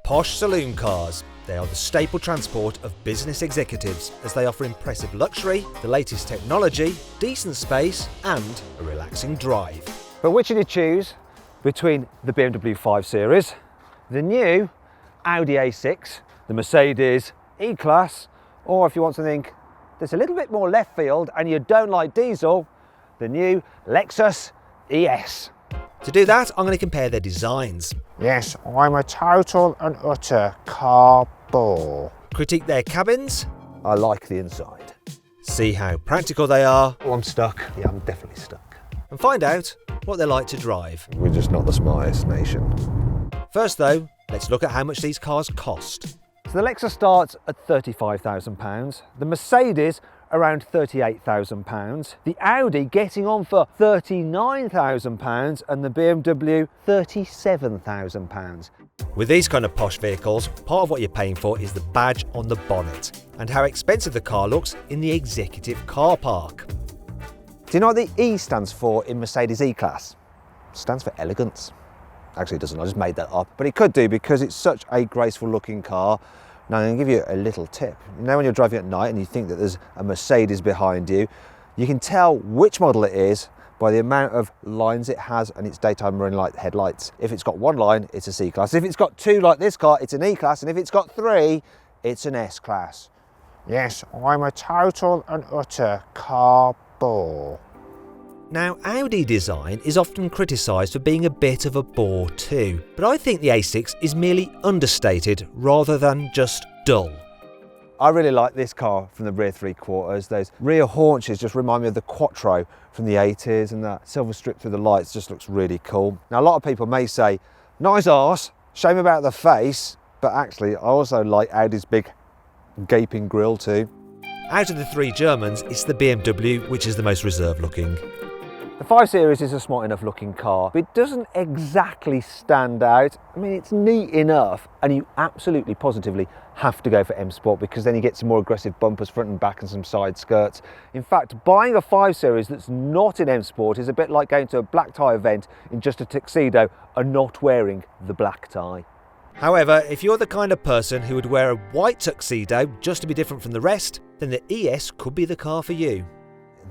Posh saloon cars. They are the staple transport of business executives as they offer impressive luxury, the latest technology, decent space and a relaxing drive. But which did you choose between the BMW 5 Series, the new Audi A6, the Mercedes E-Class, or if you want something that's a little bit more left field and you don't like diesel, the new Lexus ES? To do that, I'm going to compare their designs. Yes, I'm a total and utter car bore. Critique their cabins. I like the inside. See how practical they are. Oh, I'm stuck. Yeah, I'm definitely stuck. And find out what they're like to drive. We're just not the smartest nation. First though, let's look at how much these cars cost. So the Lexus starts at £35,000, the Mercedes around £38,000, the Audi getting on for £39,000 and the BMW £37,000. With these kind of posh vehicles, part of what you're paying for is the badge on the bonnet and how expensive the car looks in the executive car park. Do you know what the E stands for in Mercedes E-Class? It stands for elegance. Actually it doesn't, I just made that up, but it could do because it's such a graceful looking car. Now I'm going to give you a little tip. You know when you're driving at night and you think that there's a Mercedes behind you, you can tell which model it is by the amount of lines it has and its daytime running light headlights. If it's got one line, it's a C-Class. If it's got two like this car, it's an E-Class, and if it's got three, it's an S-Class. Yes, I'm a total and utter car bore. Now, Audi design is often criticised for being a bit of a bore too, but I think the A6 is merely understated rather than just dull. I really like this car from the rear three quarters. Those rear haunches just remind me of the Quattro from the 80s, and that silver strip through the lights just looks really cool. Now a lot of people may say, nice arse, shame about the face, but actually I also like Audi's big gaping grille too. Out of the three Germans, it's the BMW which is the most reserved looking. The 5 Series is a smart enough looking car, but it doesn't exactly stand out. I mean, it's neat enough, and you absolutely positively have to go for M Sport because then you get some more aggressive bumpers front and back and some side skirts. In fact, buying a 5 Series that's not in M Sport is a bit like going to a black tie event in just a tuxedo and not wearing the black tie. However, if you're the kind of person who would wear a white tuxedo just to be different from the rest, then the ES could be the car for you.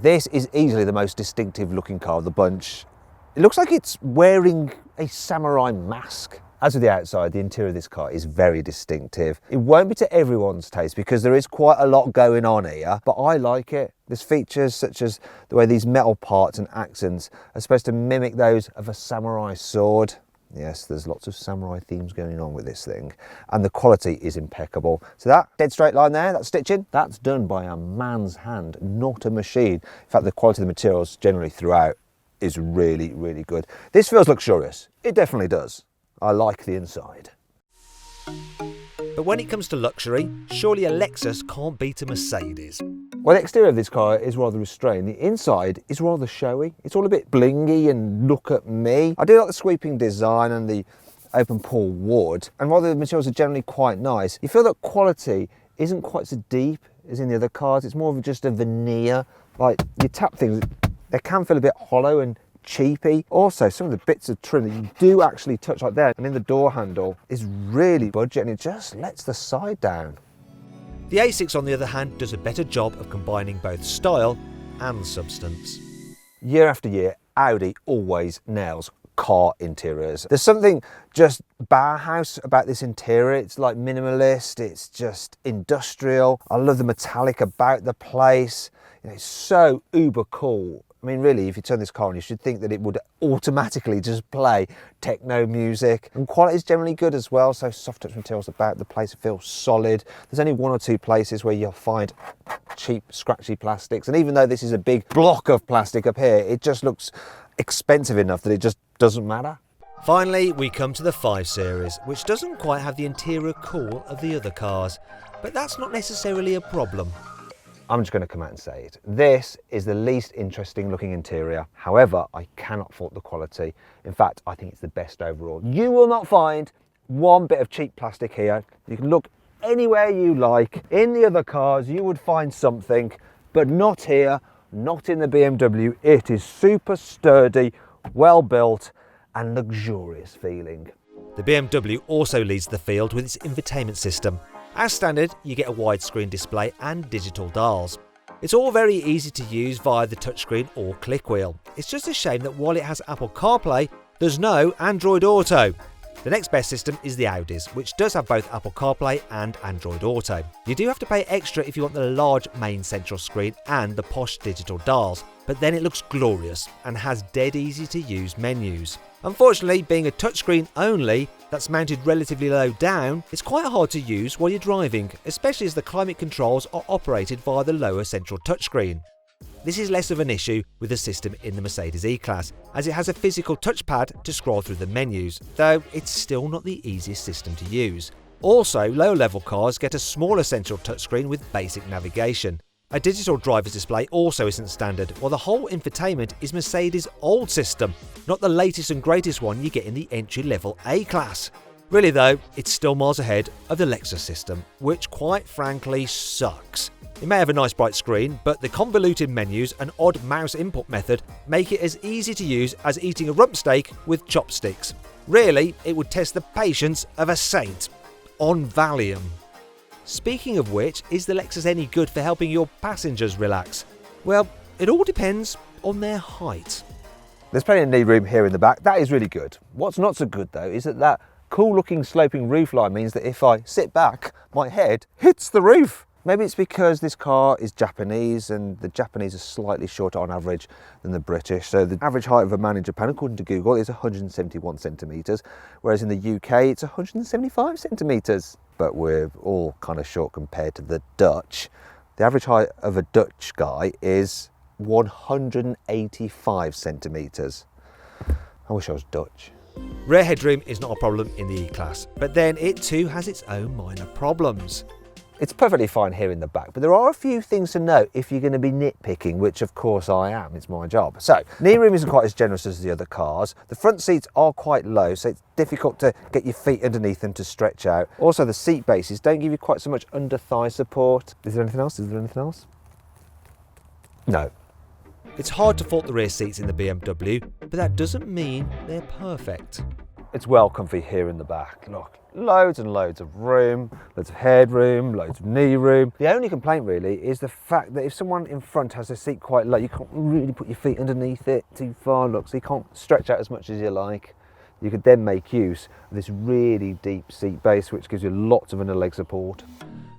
This is easily the most distinctive looking car of the bunch. It looks like it's wearing a samurai mask. As with the outside, the interior of this car is very distinctive. It won't be to everyone's taste because there is quite a lot going on here, but I like it. There's features such as the way these metal parts and accents are supposed to mimic those of a samurai sword. Yes, there's lots of samurai themes going on with this thing, and the quality is impeccable. So that dead straight line there, that stitching, that's done by a man's hand, not a machine. In fact, the quality of the materials generally throughout is really, really good. This feels luxurious. It definitely does. I like the inside. But when it comes to luxury, surely a Lexus can't beat a Mercedes. Well, the exterior of this car is rather restrained. The inside is rather showy. It's all a bit blingy and look at me. I do like the sweeping design and the open pore wood. And while the materials are generally quite nice, you feel that quality isn't quite so deep as in the other cars. It's more of just a veneer. Like, you tap things, they can feel a bit hollow and cheapy. Also, some of the bits of trim that you do actually touch like there and in the door handle is really budget, and it just lets the side down. The A6 on the other hand does a better job of combining both style and substance. Year after year, Audi always nails car interiors. There's something just Bauhaus about this interior. It's like minimalist, it's just industrial. I love the metallic about the place. You know, it's so uber cool. I mean, really, if you turn this car on, you should think that it would automatically just play techno music. And quality is generally good as well, so soft touch materials about the place feels solid. There's only one or two places where you'll find cheap, scratchy plastics. And even though this is a big block of plastic up here, it just looks expensive enough that it just doesn't matter. Finally, we come to the 5 Series, which doesn't quite have the interior cool of the other cars. But that's not necessarily a problem. I'm just going to come out and say it. This is the least interesting looking interior. However, I cannot fault the quality. In fact, I think it's the best overall. You will not find one bit of cheap plastic here. You can look anywhere you like. In the other cars, you would find something, but not here, not in the BMW. It is super sturdy, well built, and luxurious feeling. The BMW also leads the field with its infotainment system. As standard, you get a widescreen display and digital dials. It's all very easy to use via the touchscreen or click wheel. It's just a shame that while it has Apple CarPlay, there's no Android Auto. The next best system is the Audi's, which does have both Apple CarPlay and Android Auto. You do have to pay extra if you want the large main central screen and the posh digital dials, but then it looks glorious and has dead easy to use menus. Unfortunately, being a touchscreen only that's mounted relatively low down, it's quite hard to use while you're driving, especially as the climate controls are operated via the lower central touchscreen. This is less of an issue with the system in the Mercedes E-Class, as it has a physical touchpad to scroll through the menus, though it's still not the easiest system to use. Also, lower-level cars get a smaller central touchscreen with basic navigation. A digital driver's display also isn't standard, while the whole infotainment is Mercedes' old system, not the latest and greatest one you get in the entry-level A-Class. Really though, it's still miles ahead of the Lexus system, which quite frankly sucks. It may have a nice bright screen, but the convoluted menus and odd mouse input method make it as easy to use as eating a rump steak with chopsticks. Really, it would test the patience of a saint. On Valium. Speaking of which, is the Lexus any good for helping your passengers relax? Well, it all depends on their height. There's plenty of knee room here in the back. That is really good. What's not so good though is that cool looking sloping roofline means that if I sit back, my head hits the roof. Maybe it's because this car is Japanese and the Japanese are slightly shorter on average than the British. So the average height of a man in Japan, according to Google, is 171 centimetres, whereas in the UK it's 175 centimetres. But we're all kind of short compared to the Dutch. The average height of a Dutch guy is 185 centimetres. I wish I was Dutch. Rear headroom is not a problem in the E-Class, but then it too has its own minor problems. It's perfectly fine here in the back, but there are a few things to note if you're going to be nitpicking, which of course I am, it's my job. So, knee room isn't quite as generous as the other cars. The front seats are quite low, so it's difficult to get your feet underneath them to stretch out. Also, the seat bases don't give you quite so much under-thigh support. Is there anything else? Is there anything else? No. It's hard to fault the rear seats in the BMW, but that doesn't mean they're perfect. It's well comfy here in the back. Look, loads and loads of room, loads of headroom, loads of knee room. The only complaint really is the fact that if someone in front has a seat quite low, you can't really put your feet underneath it too far, look, so you can't stretch out as much as you like. You could then make use of this really deep seat base, which gives you lots of under leg support.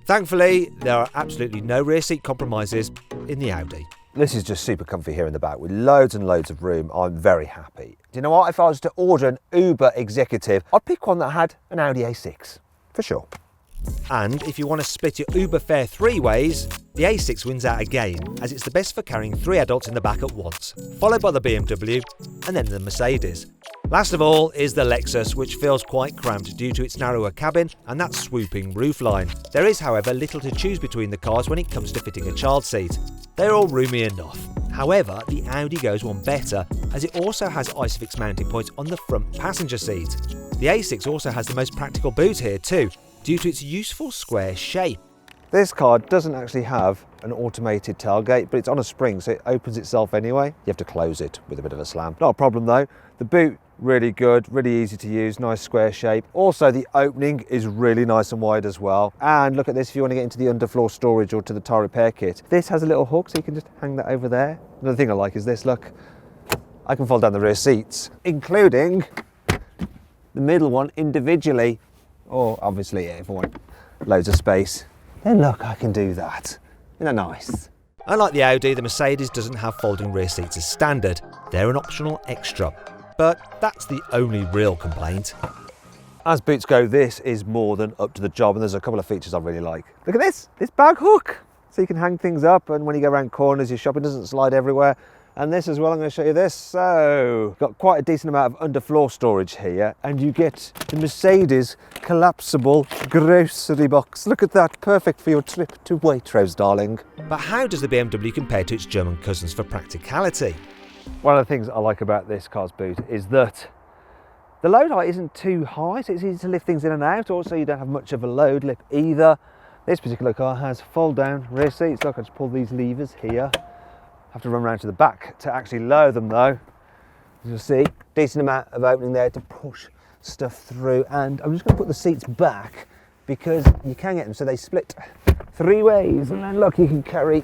Thankfully, there are absolutely no rear seat compromises in the Audi. This is just super comfy here in the back with loads and loads of room. I'm very happy. Do you know what? If I was to order an Uber executive, I'd pick one that had an Audi A6, for sure. And if you want to split your Uber fare 3 ways, the A6 wins out again, as it's the best for carrying 3 adults in the back at once, followed by the BMW and then the Mercedes. Last of all is the Lexus, which feels quite cramped due to its narrower cabin and that swooping roofline. There is, however, little to choose between the cars when it comes to fitting a child seat. They're all roomy enough. However, the Audi goes one better, as it also has ISOFIX mounting points on the front passenger seat. The A6 also has the most practical boot here too, due to its useful square shape. This car doesn't actually have an automated tailgate, but it's on a spring, so it opens itself anyway. You have to close it with a bit of a slam. Not a problem though. The boot, really good, really easy to use, nice square shape. Also, the opening is really nice and wide as well. And look at this, if you want to get into the underfloor storage or to the tyre repair kit. This has a little hook, so you can just hang that over there. Another thing I like is this, look. I can fold down the rear seats, including the middle one individually. Or obviously, if I want loads of space, then look, I can do that. Isn't that nice? Unlike the Audi, the Mercedes doesn't have folding rear seats as standard. They're an optional extra. But that's the only real complaint. As boots go, this is more than up to the job, and there's a couple of features I really like. Look at this bag hook. So you can hang things up, and when you go around corners, your shopping doesn't slide everywhere. And this as well, I'm going to show you this. So, got quite a decent amount of underfloor storage here, and you get the Mercedes collapsible grocery box. Look at that, perfect for your trip to Waitrose, darling. But how does the BMW compare to its German cousins for practicality? One of the things I like about this car's boot is that the load height isn't too high, so it's easy to lift things in and out. Also, you don't have much of a load lip either. This particular car has fold down rear seats. Look, I just pull these levers here. Have to run around to the back to actually lower them though. As you'll see, decent amount of opening there to push stuff through, and I'm just going to put the seats back because you can get them so they split 3 ways, and then look, you can carry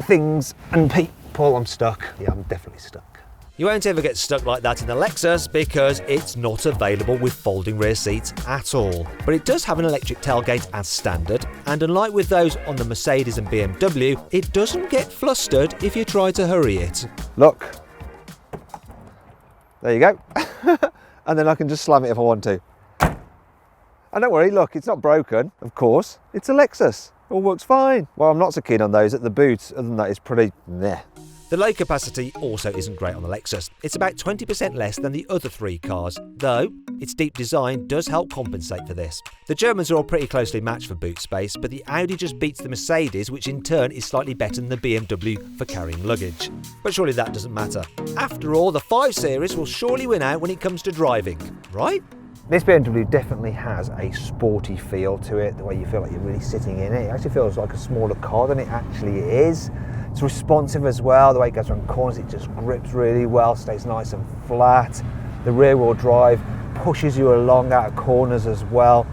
things and people. I'm stuck. Yeah, I'm definitely stuck. You won't ever get stuck like that in the Lexus because it's not available with folding rear seats at all. But it does have an electric tailgate as standard, and unlike with those on the Mercedes and BMW, it doesn't get flustered if you try to hurry it. Look, there you go. And then I can just slam it if I want to. And don't worry, look, it's not broken, of course. It's a Lexus. It all works fine. Well, I'm not so keen on those at the boot. Other than that, it's pretty meh. The load capacity also isn't great on the Lexus. It's about 20% less than the other 3 cars, though its deep design does help compensate for this. The Germans are all pretty closely matched for boot space, but the Audi just beats the Mercedes, which in turn is slightly better than the BMW for carrying luggage. But surely that doesn't matter. After all, the 5 Series will surely win out when it comes to driving, right? This BMW definitely has a sporty feel to it, the way you feel like you're really sitting in it. It actually feels like a smaller car than it actually is. It's responsive as well, the way it goes around corners, it just grips really well, stays nice and flat. The rear wheel drive pushes you along out of corners as well.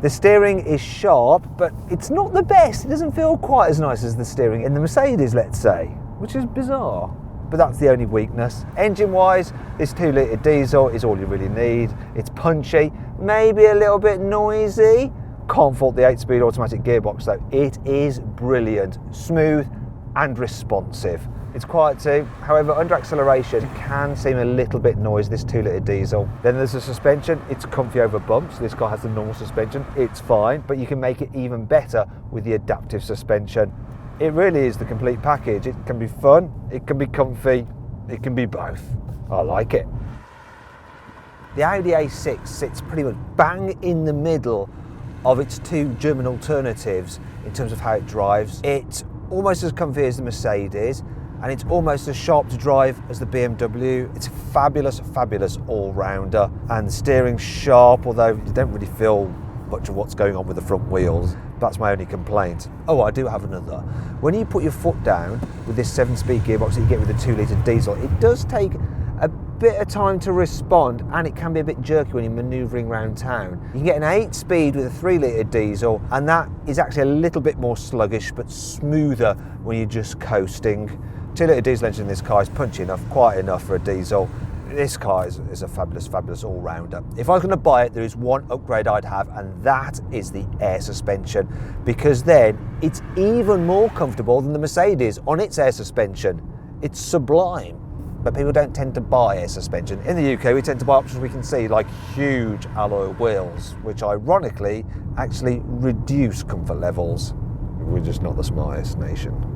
The steering is sharp, but it's not the best. It doesn't feel quite as nice as the steering in the Mercedes, let's say, which is bizarre. But that's the only weakness. Engine-wise, this 2-litre diesel is all you really need. It's punchy, maybe a little bit noisy. Can't fault the 8-speed automatic gearbox though. It is brilliant, smooth and responsive. It's quiet too, however under acceleration it can seem a little bit noisy, this 2-litre diesel. Then there's the suspension, it's comfy over bumps. This car has the normal suspension, it's fine, but you can make it even better with the adaptive suspension. It really is the complete package. It can be fun, it can be comfy, it can be both. I like it. The Audi A6 sits pretty much bang in the middle of its 2 German alternatives in terms of how it drives. It's almost as comfy as the Mercedes, and it's almost as sharp to drive as the BMW. It's a fabulous, fabulous all-rounder, and the steering's sharp, although you don't really feel much of what's going on with the front wheels. That's my only complaint. Oh, I do have another. When you put your foot down with this 7-speed gearbox that you get with the 2-litre diesel, it does take a bit of time to respond, and it can be a bit jerky when you're manoeuvring around town. You can get an 8-speed with a 3-litre diesel, and that is actually a little bit more sluggish but smoother when you're just coasting. 2-litre diesel engine in this car is punchy enough, quiet enough for a diesel. This car is a fabulous, fabulous all-rounder. If I was going to buy it, there is one upgrade I'd have, and that is the air suspension, because then it's even more comfortable than the Mercedes on its air suspension. It's sublime. But people don't tend to buy air suspension. In the UK, we tend to buy options we can see, like huge alloy wheels, which ironically actually reduce comfort levels. We're just not the smartest nation.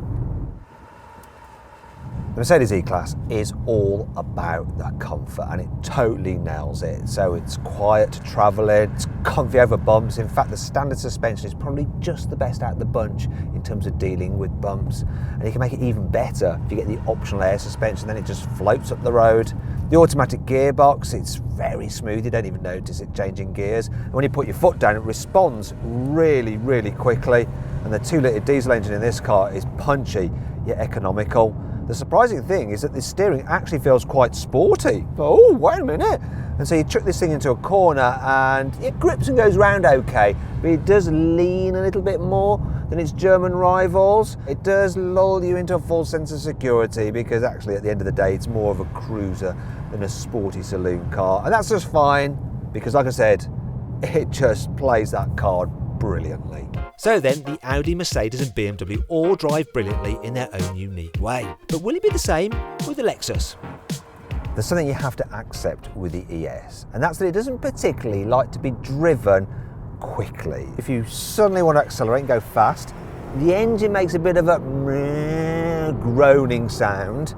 The Mercedes E-Class is all about the comfort, and it totally nails it. So it's quiet to travel in, it's comfy over bumps. In fact, the standard suspension is probably just the best out of the bunch in terms of dealing with bumps. And you can make it even better if you get the optional air suspension, then it just floats up the road. The automatic gearbox, it's very smooth, you don't even notice it changing gears. And when you put your foot down, it responds really, really quickly. And the 2-litre diesel engine in this car is punchy, yet economical. The surprising thing is that the steering actually feels quite sporty. Oh, wait a minute. And so you chuck this thing into a corner and it grips and goes round okay, but it does lean a little bit more than its German rivals. It does lull you into a false sense of security, because actually at the end of the day it's more of a cruiser than a sporty saloon car. And that's just fine, because like I said, it just plays that card brilliantly. So then, the Audi, Mercedes and BMW all drive brilliantly in their own unique way. But will it be the same with the Lexus? There's something you have to accept with the ES, and that's that it doesn't particularly like to be driven quickly. If you suddenly want to accelerate and go fast, the engine makes a bit of a groaning sound.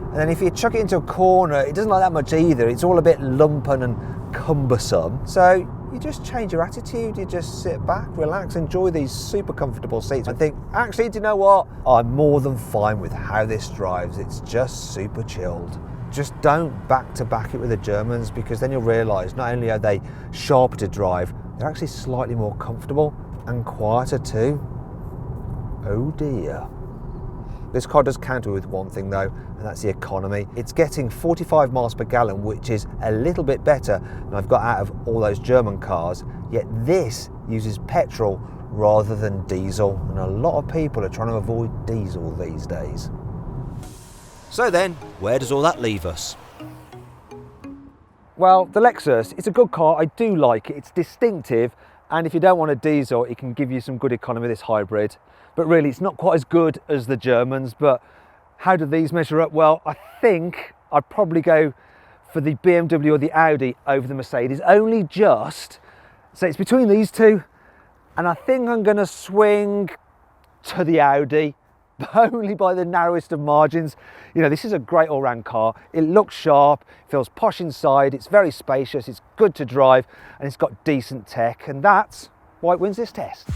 And then if you chuck it into a corner, it doesn't like that much either. It's all a bit lumpen and cumbersome. So you just change your attitude, you just sit back, relax, enjoy these super comfortable seats and think, actually, do you know what? I'm more than fine with how this drives. It's just super chilled. Just don't back-to-back it with the Germans, because then you'll realise not only are they sharper to drive, they're actually slightly more comfortable and quieter too. Oh dear. This car does counter with one thing though, and that's the economy. It's getting 45 miles per gallon, which is a little bit better than I've got out of all those German cars, yet this uses petrol rather than diesel, and a lot of people are trying to avoid diesel these days. So then, where does all that leave us? Well, the Lexus, it's a good car, I do like it, it's distinctive, and if you don't want a diesel, it can give you some good economy, this hybrid. But really, it's not quite as good as the Germans, but how do these measure up? Well, I think I'd probably go for the BMW or the Audi over the Mercedes, only just. So it's between these two, and I think I'm going to swing to the Audi, but only by the narrowest of margins. You know, this is a great all-round car. It looks sharp, feels posh inside, it's very spacious, it's good to drive, and it's got decent tech, and that's why it wins this test.